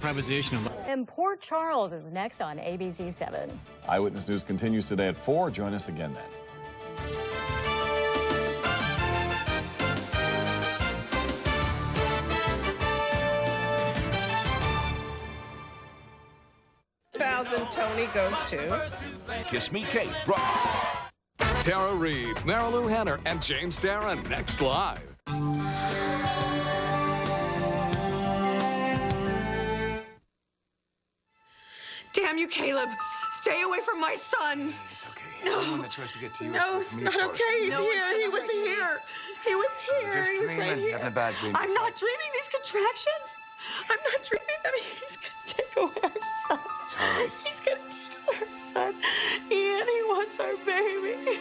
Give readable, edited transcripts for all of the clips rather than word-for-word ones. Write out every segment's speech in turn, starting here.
improvisation. And Port Charles is next on ABC-7. Eyewitness News continues today at 4. Join us again then. Tony goes to Kiss Me Kate. Tara Reid, Marilu Henner, and James Darren next live. Damn you, Caleb. Stay away from my son. It's okay. No. Anyone that tries to get to you. No, it's not okay. He's here. He was here. He was here. Just He was right dreaming. here. Having a bad dream. I'm not dreaming these contractions. I'm not dreaming that he's going to take away our son. It's all right. He's going to take away our son. Ian, he wants our baby.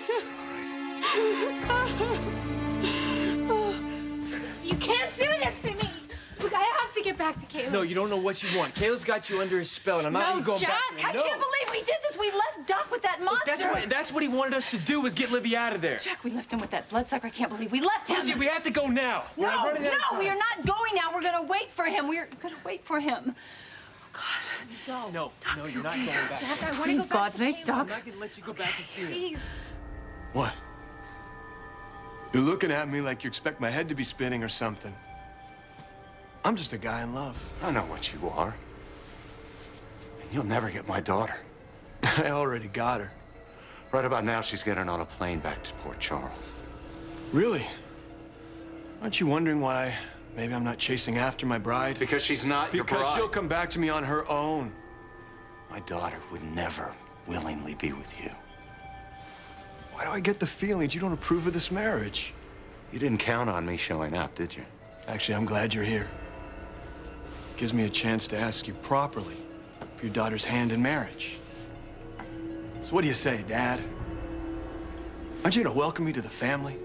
You can't do this to me! Look, I have to get back to Caleb. No, you don't know what you want. Caleb's got you under his spell, and I'm not even going Jack, back. I can't believe we did this. We left Doc with that monster. That's what he wanted us to do, was get Livy out of there. Jack, we left him with that bloodsucker. I can't believe we left him. Lucy, we have to go now. No, we are not going now. We're going to wait for him. We're going to wait for him. God. No, you're not going back. Jack, I want to Please, go back God, make Caleb. Doc. I'm not going to let you go back and see him. Please. What? You're looking at me like you expect my head to be spinning or something. I'm just a guy in love. I know what you are. And you'll never get my daughter. I already got her. Right about now, she's getting on a plane back to Port Charles. Really? Aren't you wondering why maybe I'm not chasing after my bride? Because she's not your bride. Because she'll come back to me on her own. My daughter would never willingly be with you. Why do I get the feeling you don't approve of this marriage? You didn't count on me showing up, did you? Actually, I'm glad you're here. Gives me a chance to ask you properly for your daughter's hand in marriage. So what do you say, Dad? Aren't you gonna welcome me to the family?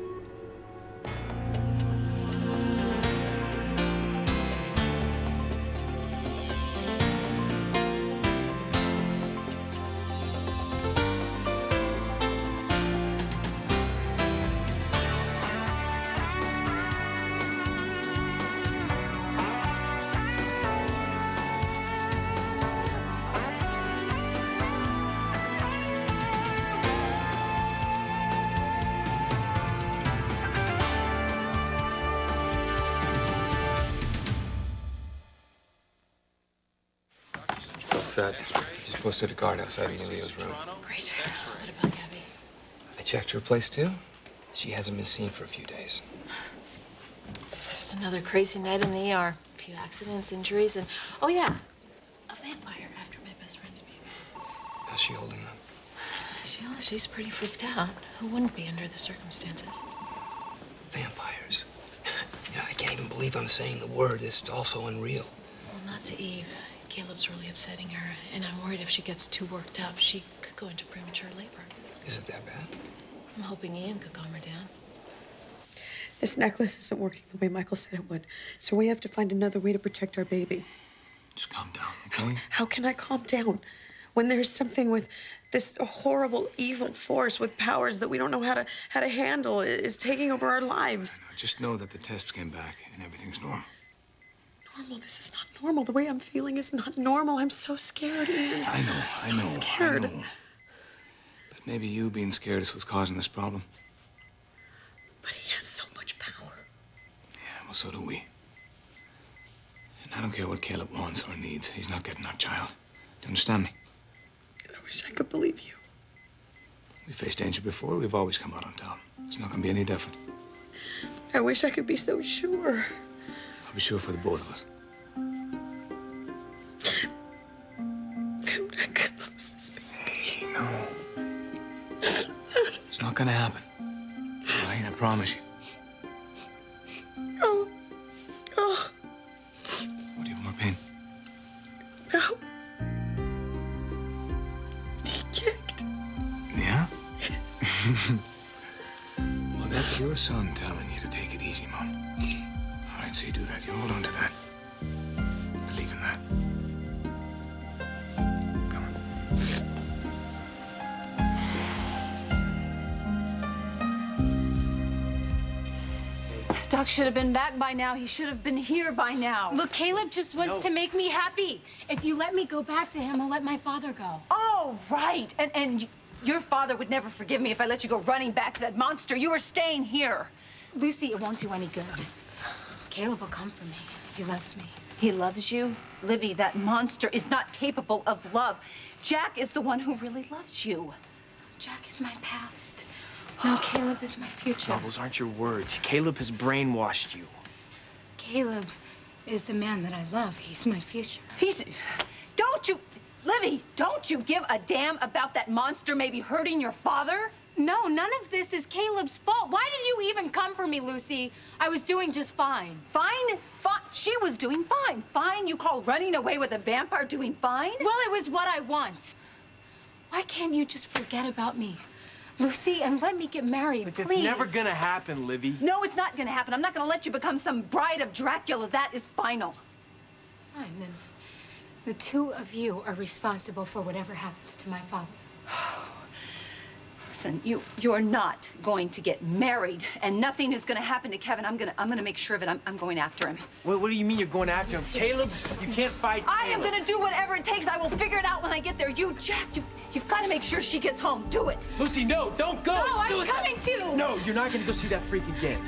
Set. Just posted a guard outside of Olivia's room. Great. What about Gabby? I checked her place, too. She hasn't been seen for a few days. Just another crazy night in the ER. A few accidents, injuries, and... Oh, yeah. A vampire after my best friend's baby. How's she holding up? She's pretty freaked out. Who wouldn't be under the circumstances? Vampires. You know, I can't even believe I'm saying the word. It's also unreal. Well, not to Eve. Caleb's really upsetting her, and I'm worried if she gets too worked up, she could go into premature labor. Is it that bad? I'm hoping Ian could calm her down. This necklace isn't working the way Michael said it would, so we have to find another way to protect our baby. Just calm down, okay? How can I calm down when there's something with this horrible, evil force with powers that we don't know how to handle is taking over our lives? Just know that the tests came back and everything's normal. Normal? This is not normal. The way I'm feeling is not normal. I'm so scared, Ian. I know. I know. Scared. I know. But maybe you being scared is what's causing this problem. But he has so much power. Yeah, well, so do we. And I don't care what Caleb wants or needs. He's not getting our child. Do you understand me? I wish I could believe you. We faced danger before. We've always come out on top. It's not going to be any different. I wish I could be so sure. I'll be sure for the both of us. I'm not gonna lose this baby. Hey, no. It's not gonna happen. All right, I promise you. Oh. What, do you have more pain? No. He kicked. Yeah? Well, that's your son telling you to take it easy, Mom. All right, so you do that. You hold on to that. Believe in that. Come on. Doc should have been back by now. He should have been here by now. Look, Caleb just wants to make me happy. If you let me go back to him, I'll let my father go. Oh, right. And your father would never forgive me if I let you go running back to that monster. You were staying here. Lucy, it won't do any good. Caleb will come for me. He loves me. He loves you? Livy, that monster is not capable of love. Jack is the one who really loves you. Jack is my past. Now Caleb is my future. Oh, those aren't your words. Caleb has brainwashed you. Caleb is the man that I love. He's my future. Livy, don't you give a damn about that monster maybe hurting your father? No, none of this is Caleb's fault. Why did you even come for me, Lucy? I was doing just fine. Fine? Fine. She was doing fine. Fine? You call running away with a vampire doing fine? Well, it was what I want. Why can't you just forget about me, Lucy, and let me get married, But please? it's never gonna happen, Livy. No, it's not gonna happen. I'm not gonna let you become some bride of Dracula. That is final. Fine, then. The two of you are responsible for whatever happens to my father. Listen, you're not going to get married, and nothing is gonna happen to Kevin. I'm gonna make sure of it. I'm going after him. What do you mean you're going after him? Caleb, you can't fight I am Caleb. gonna do whatever it takes. I will figure it out when I get there. Jack, you've got to make sure she gets home. Do it. Lucy, no, don't go. No, It's I'm suicide. coming to. No, you're not gonna go see that freak again.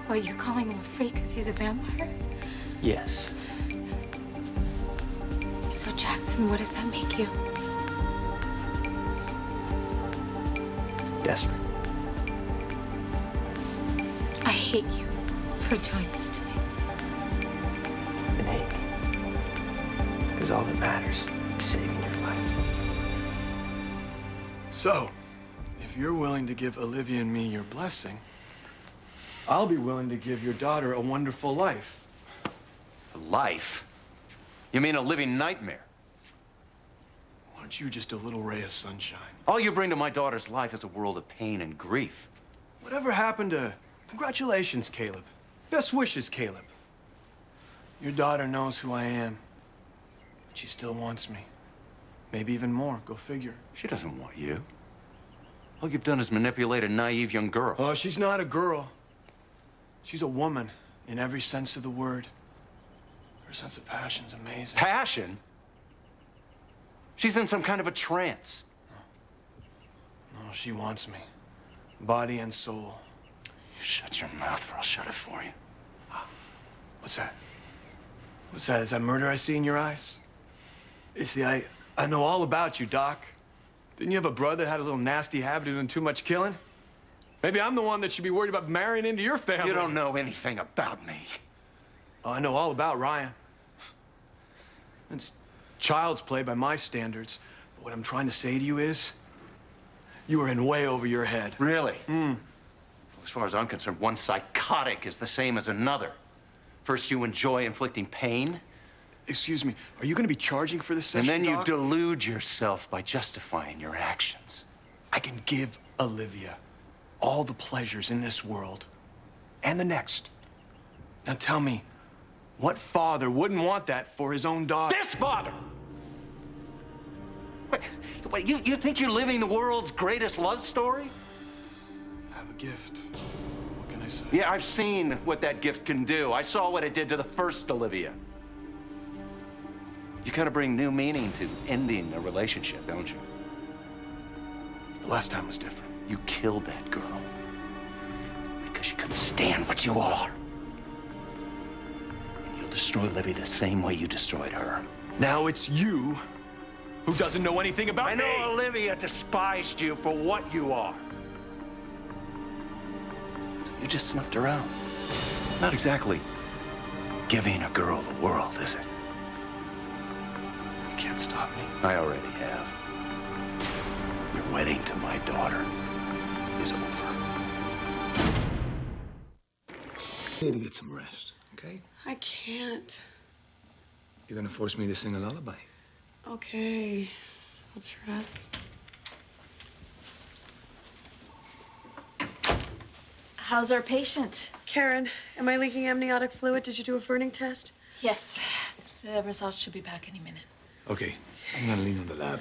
Well, you're calling him a freak because he's a vampire? Yes. So, Jack, then what does that make you? Desperate. I hate you for doing this to me. And hate me. Because all that matters is saving your life. So, if you're willing to give Olivia and me your blessing, I'll be willing to give your daughter a wonderful life. A life? You mean a living nightmare? Aren't you just a little ray of sunshine? All you bring to my daughter's life is a world of pain and grief. Whatever happened to congratulations, Caleb? Best wishes, Caleb. Your daughter knows who I am. She still wants me. Maybe even more. Go figure. She doesn't want you. All you've done is manipulate a naive young girl. Oh, she's not a girl. She's a woman in every sense of the word. Her sense of passion's amazing. Passion? She's in some kind of a trance. No, she wants me. Body and soul. You shut your mouth or I'll shut it for you. What's that? What's that? Is that murder I see in your eyes? You see, I know all about you, Doc. Didn't you have a brother that had a little nasty habit of doing too much killing? Maybe I'm the one that should be worried about marrying into your family. You don't know anything about me. Oh, I know all about Ryan. It's child's play by my standards. But what I'm trying to say to you is, you are in way over your head. Really? As far as I'm concerned, one psychotic is the same as another. First, you enjoy inflicting pain. Excuse me, are you going to be charging for this session, And then you Doc? delude yourself by justifying your actions. I can give Olivia all the pleasures in this world and the next. Now tell me, what father wouldn't want that for his own daughter? This father! What, you think you're living the world's greatest love story? I have a gift. What can I say? Yeah, I've seen what that gift can do. I saw what it did to the first Olivia. You kind of bring new meaning to ending a relationship, don't you? The last time was different. You killed that girl because you couldn't stand what you are. And you'll destroy Olivia the same way you destroyed her. Now it's you who doesn't know anything about I me. know Olivia despised you for what you are. So you just snuffed her out. Not exactly giving a girl the world, is it? You can't stop me. I already have. Your wedding to my daughter is over. You need to get some rest, okay? I can't. You're gonna force me to sing a lullaby. Okay, I'll try. How's our patient? Karen, am I leaking amniotic fluid? Did you do a burning test? Yes. The results should be back any minute. Okay, I'm gonna lean on the lab.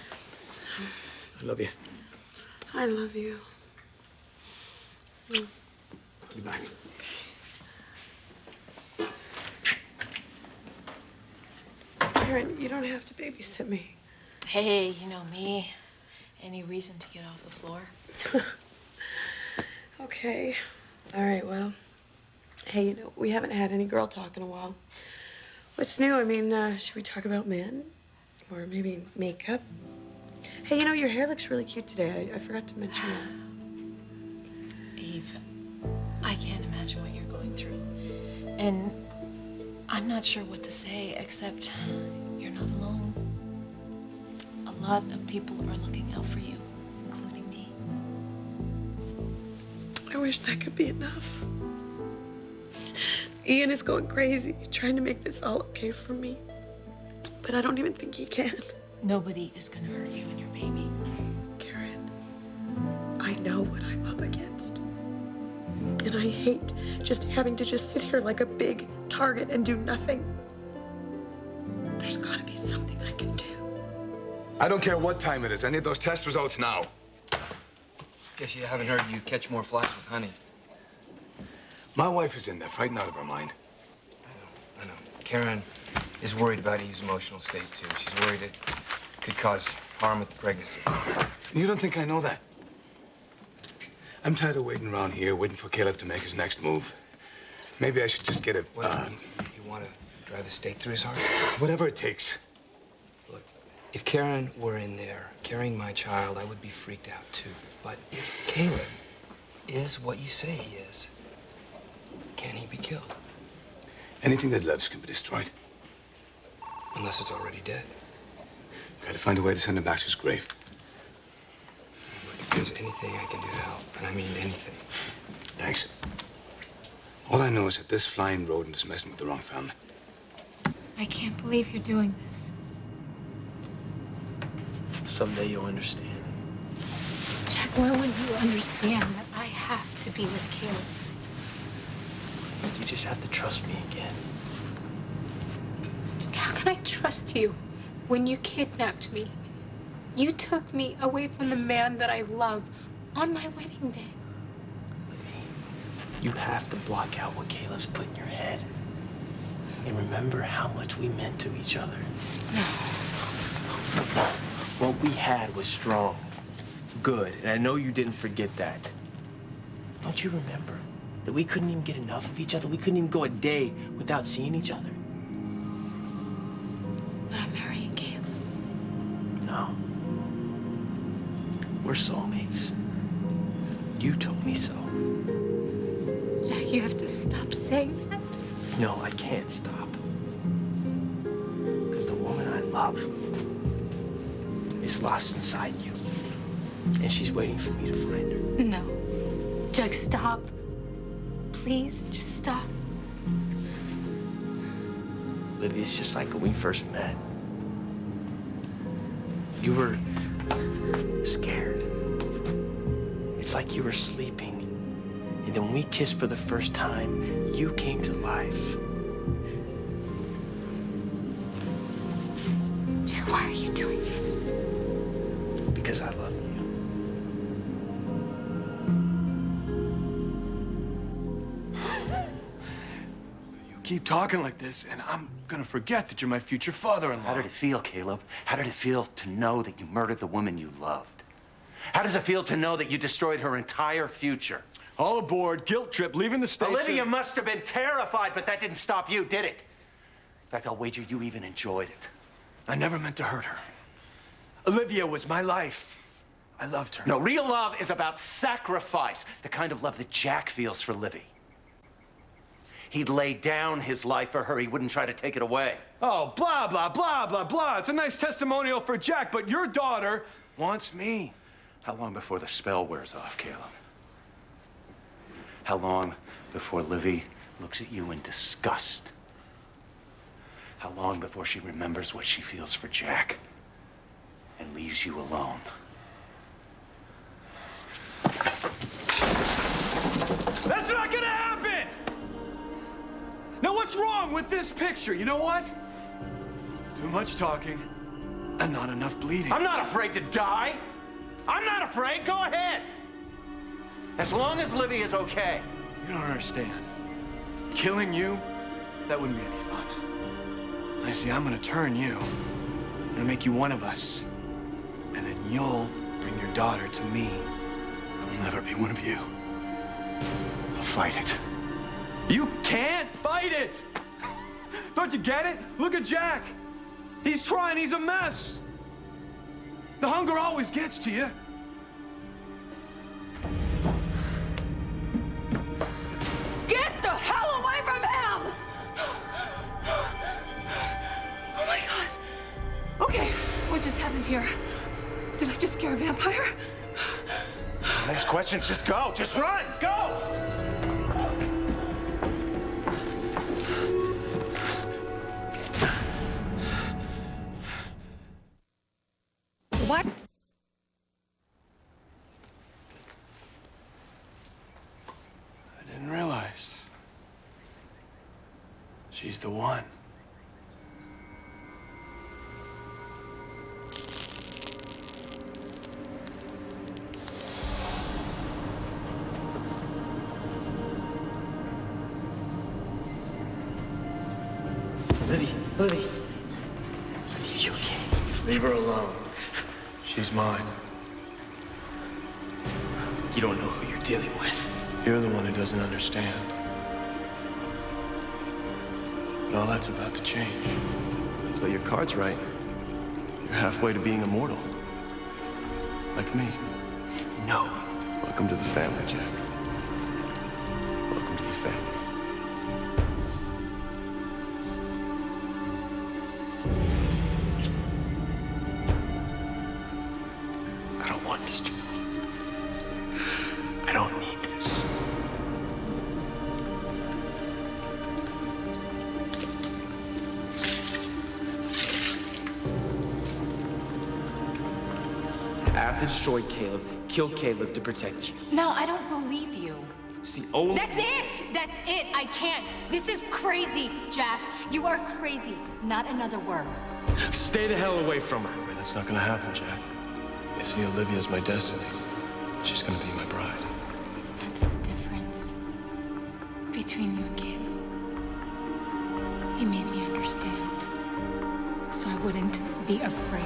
I love you. I love you. I'll be back. Okay. Karen, you don't have to babysit me. Hey, you know me. Any reason to get off the floor? Okay. All right, well. Hey, you know, we haven't had any girl talk in a while. What's new? I mean, should we talk about men? Or maybe makeup? Hey, you know, your hair looks really cute today. I forgot to mention that. Eve, I can't imagine what you're going through. And I'm not sure what to say, except you're not alone. A lot of people are looking out for you, including me. I wish that could be enough. Ian is going crazy, trying to make this all okay for me. But I don't even think he can. Nobody is gonna hurt you and your baby. Karen, I know what I'm up against. And I hate just having to just sit here like a big target and do nothing. There's gotta be something I can do. I don't care what time it is. I need those test results now. Guess you haven't heard you catch more flies with honey. My wife is in there fighting out of her mind. I know. Karen is worried about Eve's emotional state, too. She's worried it could cause harm with the pregnancy. You don't think I know that? I'm tired of waiting around here, waiting for Caleb to make his next move. Maybe I should just get a... You want to drive a stake through his heart? Whatever it takes. Look, if Karen were in there carrying my child, I would be freaked out, too. But if Caleb is what you say he is, can he be killed? Anything that lives can be destroyed. Unless it's already dead. Gotta find a way to send him back to his grave. Look, if there's anything I can do to help, and I mean anything. Thanks. All I know is that this flying rodent is messing with the wrong family. I can't believe you're doing this. Someday you'll understand. Jack, when will you understand that I have to be with Caleb? You just have to trust me again. How can I trust you when you kidnapped me? You took me away from the man that I love on my wedding day. You have to block out what Caleb's put in your head. And remember how much we meant to each other. What we had was strong, good, and I know you didn't forget that. Don't you remember that we couldn't even get enough of each other? We couldn't even go a day without seeing each other? But I'm marrying Caleb. No. We're soulmates. You told me so. Jack, you have to stop saying that. No, I can't stop. Because the woman I love is lost inside you. And she's waiting for me to find her. No. Jack, stop. Please, just stop. Olivia's just like when we first met. You were scared. It's like you were sleeping. And then when we kissed for the first time, you came to life. Jack, why are you doing this? Because I love you. Keep talking like this, and I'm gonna forget that you're my future father-in-law. How did it feel, Caleb? How did it feel to know that you murdered the woman you loved? How does it feel to know that you destroyed her entire future? All aboard, guilt trip, leaving the station. Olivia must have been terrified, but that didn't stop you, did it? In fact, I'll wager you even enjoyed it. I never meant to hurt her. Olivia was my life. I loved her. No, real love is about sacrifice, the kind of love that Jack feels for Livy. He'd lay down his life for her. He wouldn't try to take it away. Oh, blah, blah, blah, blah, blah. It's a nice testimonial for Jack, but your daughter wants me. How long before the spell wears off, Caleb? How long before Livy looks at you in disgust? How long before she remembers what she feels for Jack and leaves you alone? That's not gonna happen! Now, what's wrong with this picture? You know what? Too much talking and not enough bleeding. I'm not afraid to die. I'm not afraid. Go ahead. As long as Livy is okay. You don't understand. Killing you, that wouldn't be any fun. I see, I'm gonna turn you. I'm gonna make you one of us. And then you'll bring your daughter to me. I'll never be one of you. I'll fight it. You can't fight it! Don't you get it? Look at Jack. He's trying, he's a mess. The hunger always gets to you. Get the hell away from him! Oh my God. Okay, what just happened here? Did I just scare a vampire? Next question, just go. Just run. Go! What? I didn't realize. She's the one. Olivia, you okay? Leave her alone. She's mine. You don't know who you're dealing with. You're the one who doesn't understand. But all that's about to change. Play your cards right. You're halfway to being immortal. Like me. No. Welcome to the family, Jack. Welcome to the family. I don't want this. I don't need this. I have to destroy Caleb, kill Caleb to protect you. No, I don't believe you. It's the only... That's it! That's it! I can't. This is crazy, Jack. You are crazy. Not another word. Stay the hell away from her. That's not gonna happen, Jack. You see, Olivia's my destiny. She's gonna be my bride. That's the difference between you and Caleb. He made me understand, so I wouldn't be afraid.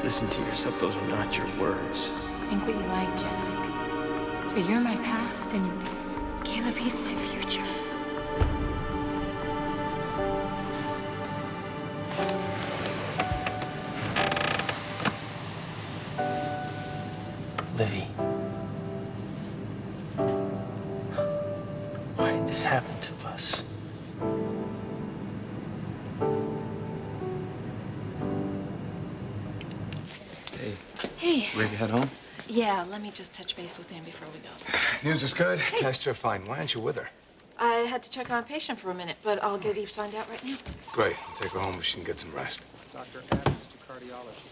Listen to yourself. Those are not your words. Think what you like, Jack. But you're my past, and Caleb, he's my future. Livy. Why did this happen to us? Hey. Hey. Ready to head home? Yeah, let me just touch base with him before we go. News is good. Tests are fine. Why aren't you with her? I had to check on a patient for a minute, but I'll get Eve signed out right now. Great. I'll take her home so she can get some rest. Dr. Adams to cardiology.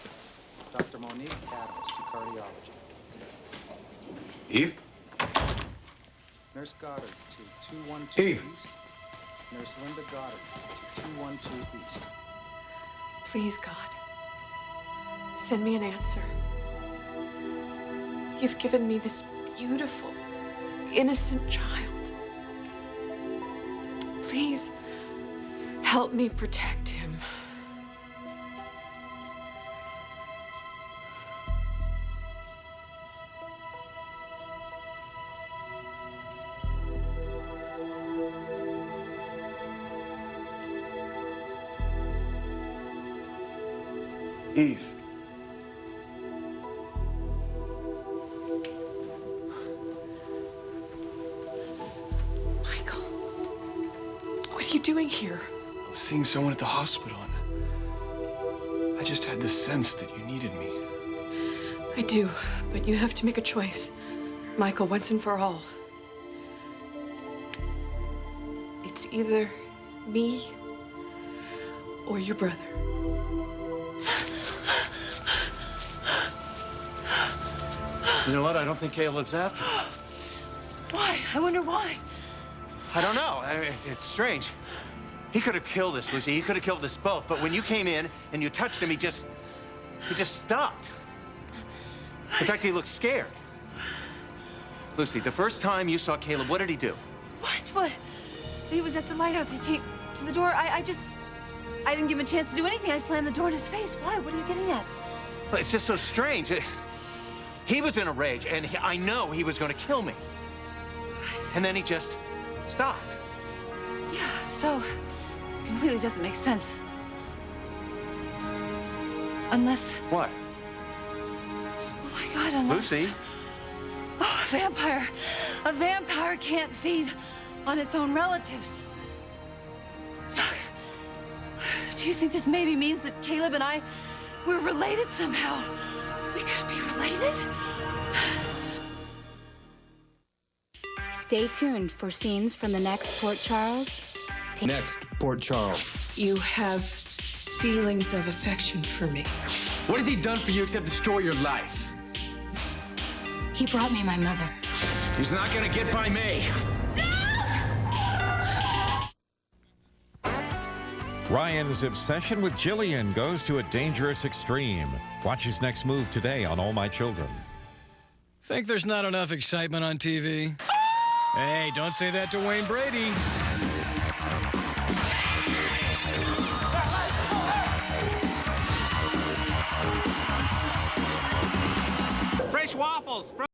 Dr. Monique Adams to cardiology. Eve? Nurse Goddard to 212 Eve. East. Nurse Linda Goddard to 212 East. Please, God, send me an answer. You've given me this beautiful, innocent child. Please, help me protect him. Eve. Michael, what are you doing here? I was seeing someone at the hospital, and I just had this sense that you needed me. I do, but you have to make a choice. Michael, once and for all. It's either me or your brother. You know what? I don't think Caleb's after. Why? I wonder why. I don't know. It's strange. He could have killed us, Lucy. He could have killed us both. But when you came in and you touched him, he just stopped. In fact, he looked scared. Lucy, the first time you saw Caleb, what did he do? What? He was at the lighthouse. He came to the door. I just... I didn't give him a chance to do anything. I slammed the door in his face. Why? What are you getting at? Well, it's just so strange. He was in a rage, and I know he was going to kill me. And then he just stopped. Yeah, so it completely doesn't make sense. Unless... What? Oh, my God, unless... Lucy? Oh, a vampire. A vampire can't feed on its own relatives. Do you think this maybe means that Caleb and I, we're related somehow? We could be related? Stay tuned for scenes from the next Port Charles. Next, Port Charles. You have feelings of affection for me. What has he done for you except destroy your life? He brought me my mother. He's not gonna get by me. Ryan's obsession with Jillian goes to a dangerous extreme. Watch his next move today on All My Children. Think there's not enough excitement on TV? Hey, don't say that to Wayne Brady. Fresh waffles.